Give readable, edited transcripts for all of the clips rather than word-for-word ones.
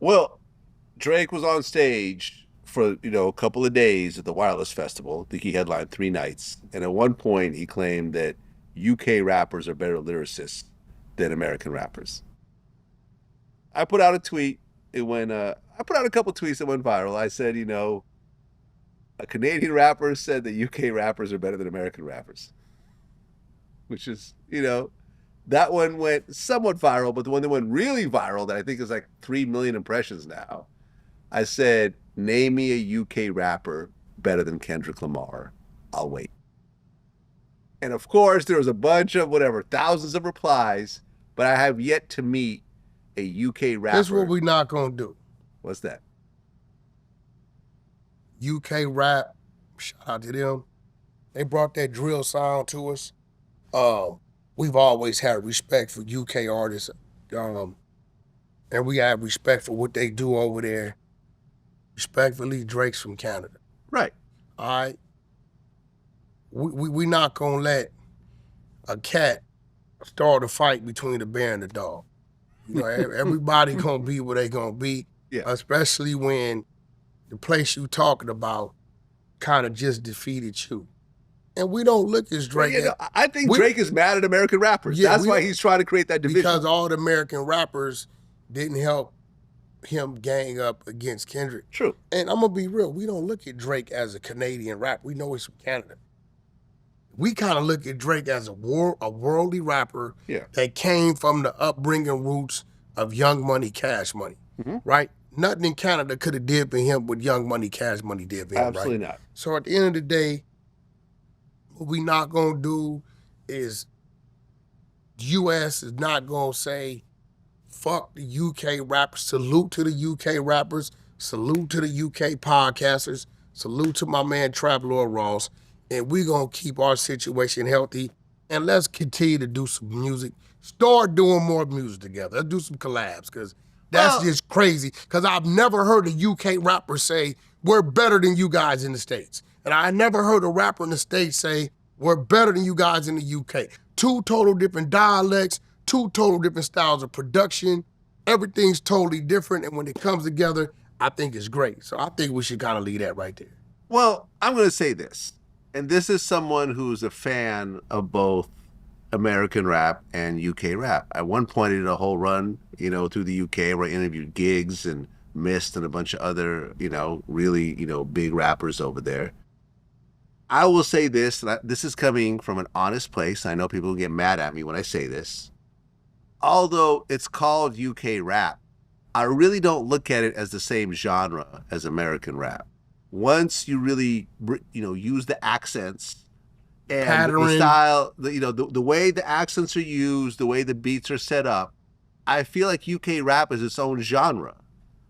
Well, Drake was on stage for, a couple of days at the Wireless Festival. I think he headlined 3 nights. And at one point, he claimed that UK rappers are better lyricists than American rappers. I put out a tweet. I put out a couple tweets that went viral. I said, a Canadian rapper said that UK rappers are better than American rappers, which is, that one went somewhat viral, but the one that went really viral that I think is like 3 million impressions now, I said, name me a UK rapper better than Kendrick Lamar. I'll wait. And of course, there was a bunch of whatever, thousands of replies, but I have yet to meet a UK rapper. Here's what we not gonna do. What's that? UK rap, shout out to them. They brought that drill sound to us. We've always had respect for UK artists, and we have respect for what they do over there. Respectfully, Drake's from Canada. Right. All right? We not gonna let a cat start a fight between the bear and the dog. Everybody gonna be where they gonna be, Yeah. especially when the place you talking about kind of just defeated you. And we don't look as Drake. I think Drake is mad at American rappers. Yeah, that's why he's trying to create that division. Because all the American rappers didn't help him gang up against Kendrick. True. And I'm going to be real. We don't look at Drake as a Canadian rapper. We know he's from Canada. We kind of look at Drake as a worldly rapper that came from the upbringing roots of Young Money, Cash Money, right? Nothing in Canada could have did for him what Young Money, Cash Money did for him, Absolutely right? not. So at the end of the day, what we not gonna do is the U.S. is not gonna say, fuck the UK rappers. Salute to the UK rappers. Salute to the UK podcasters. Salute to my man Trap Lord Ross. And we gonna keep our situation healthy. And let's continue to do some music. Start doing more music together. Let's do some collabs, because that's just crazy. Because I've never heard a UK rapper say, we're better than you guys in the States. And I never heard a rapper in the States say, we're better than you guys in the UK. Two total different dialects, two total different styles of production. Everything's totally different. And when it comes together, I think it's great. So I think we should kind of leave that right there. Well, I'm going to say this. And this is someone who's a fan of both American rap and UK rap. At one point, I did a whole run, through the UK where I interviewed Giggs and Mist and a bunch of other, really, big rappers over there. I will say this, and this is coming from an honest place. I know people will get mad at me when I say this. Although it's called UK rap, I really don't look at it as the same genre as American rap. Once you really, use the accents and the style, the way the accents are used, the way the beats are set up, I feel like UK rap is its own genre.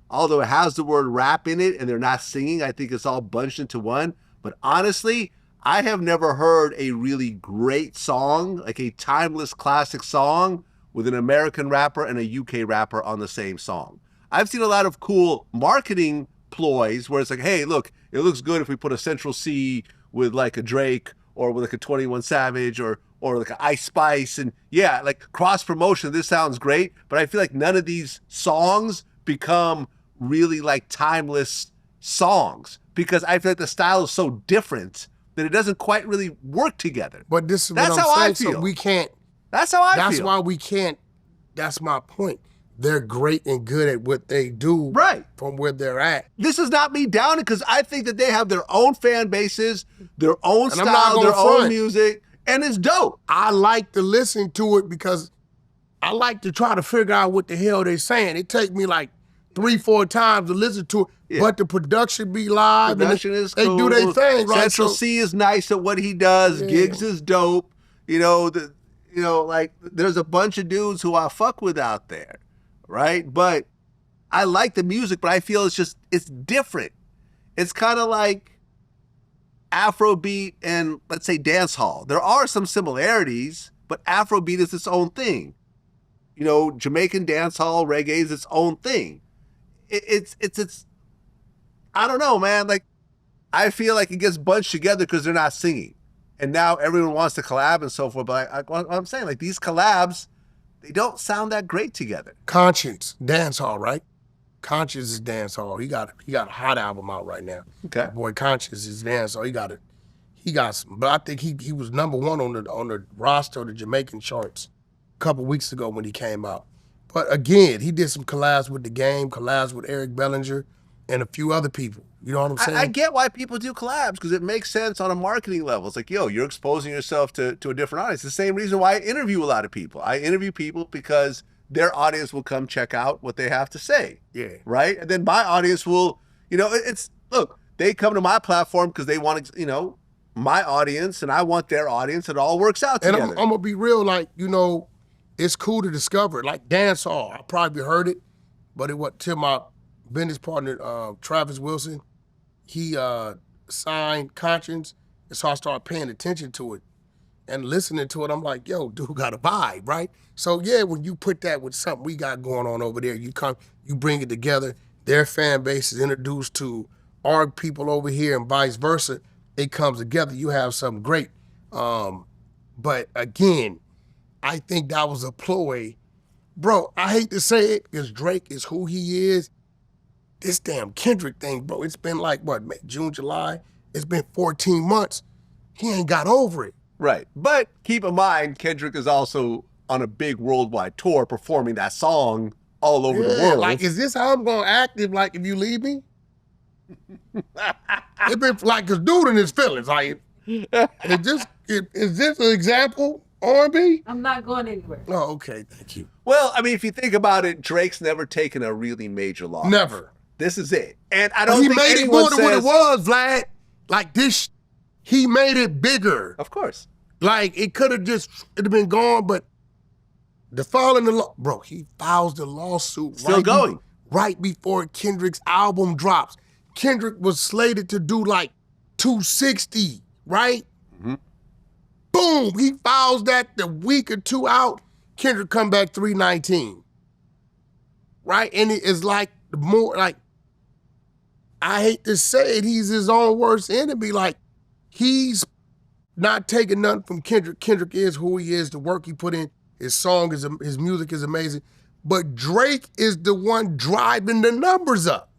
Although it has the word rap in it and they're not singing, I think it's all bunched into one. But honestly, I have never heard a really great song, like a timeless classic song, with an American rapper and a UK rapper on the same song. I've seen a lot of cool marketing ploys where it's like, hey, look, it looks good if we put a Central C with like a Drake or with like a 21 Savage or like an Ice Spice. And yeah, like cross promotion, this sounds great. But I feel like none of these songs become really like timeless songs because I feel like the style is so different that it doesn't quite really work together. But this is what I'm saying. So we can't. That's how I feel. That's why we can't. That's my point. They're great and good at what they do from where they're at. This is not me downing because I think that they have their own fan bases, their own style, their own music, and it's dope. I like to listen to it because I like to try to figure out what the hell they're saying. It takes me like 3-4 times to listen to it, but the production be live. Production is cool. They do their thing, right? Central C is nice at what he does. Giggs is dope. Like there's a bunch of dudes who I fuck with out there. Right? But I like the music, but I feel it's different. It's kind of like Afrobeat and, let's say, dancehall. There are some similarities, but Afrobeat is its own thing. Jamaican dancehall, reggae is its own thing. It's I don't know, man. Like, I feel like it gets bunched together because they're not singing. And now everyone wants to collab and so forth. But I'm saying, like, these collabs, they don't sound that great together. Conscience, dancehall, right? Conscious is dancehall. He got a hot album out right now. Okay. My boy Conscious is dancehall. He got some, but I think he was number one on the roster of the Jamaican charts a couple weeks ago when he came out. But again, he did some collabs with The Game, collabs with Eric Bellinger, and a few other people. You know what I'm saying? I get why people do collabs because it makes sense on a marketing level. It's like, yo, you're exposing yourself to a different audience. It's the same reason why I interview a lot of people. I interview people because their audience will come check out what they have to say. Yeah. Right? And then my audience will, look, they come to my platform because they want to, my audience and I want their audience. It all works out together. And I'm going to be real, like, it's cool to discover. Like dancehall, I probably heard it, but it was till my business partner, Travis Wilson, he signed Conscience, and so I started paying attention to it and listening to it. I'm like, yo, dude got a vibe, right? So yeah, when you put that with something we got going on over there, you bring it together, their fan base is introduced to our people over here and vice versa, it comes together, you have something great. But again, I think that was a ploy. Bro, I hate to say it because Drake is who he is. This damn Kendrick thing, bro, it's been like, what, June, July? It's been 14 months. He ain't got over it. Right. But keep in mind, Kendrick is also on a big worldwide tour performing that song all over the world. Like, is this how I'm going to act if you leave me? It's been like, cause dude in his feelings. Like, is this an example, R&B? I'm not going anywhere. Oh, okay, thank you. Well, I mean, if you think about it, Drake's never taken a really major loss. Never. This is it. And I don't think he made it anyone more than what it says- was, Vlad. Like this, he made it bigger. Of course. Like it could have it'd have been gone, but the filing the law, bro, he files the lawsuit Still going. right before Kendrick's album drops. Kendrick was slated to do like 260, right? Mm-hmm. Boom, he files that the week or two out, Kendrick come back 319. Right? And it is like more like, I hate to say it, he's his own worst enemy. Like, he's not taking nothing from Kendrick. Kendrick is who he is, the work he put in, his music is amazing. But Drake is the one driving the numbers up.